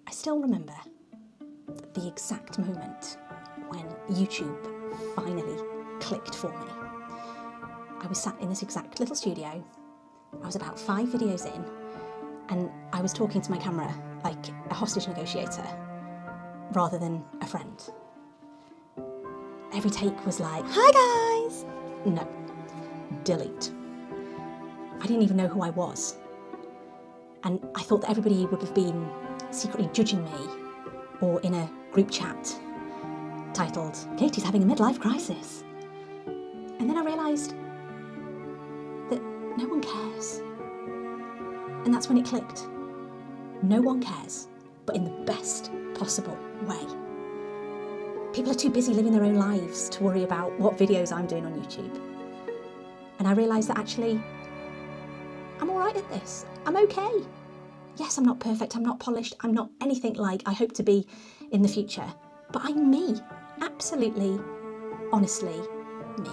I still remember the exact moment when YouTube finally clicked for me. I was sat in this exact little studio. I was about 5 videos in, and I was talking to my camera like a hostage negotiator rather than a friend. Every take was like, "Hi guys!" No, delete. I didn't even know who I was. And I thought that everybody would have been secretly judging me, or in a group chat titled, "Katie's having a midlife crisis." And then I realised that no one cares. And that's when it clicked. No one cares, but in the best possible way. People are too busy living their own lives to worry about what videos I'm doing on YouTube. And I realised that actually, I'm all right at this. I'm okay. Yes, I'm not perfect, I'm not polished, I'm not anything like I hope to be in the future, but I'm me. Absolutely, honestly, me.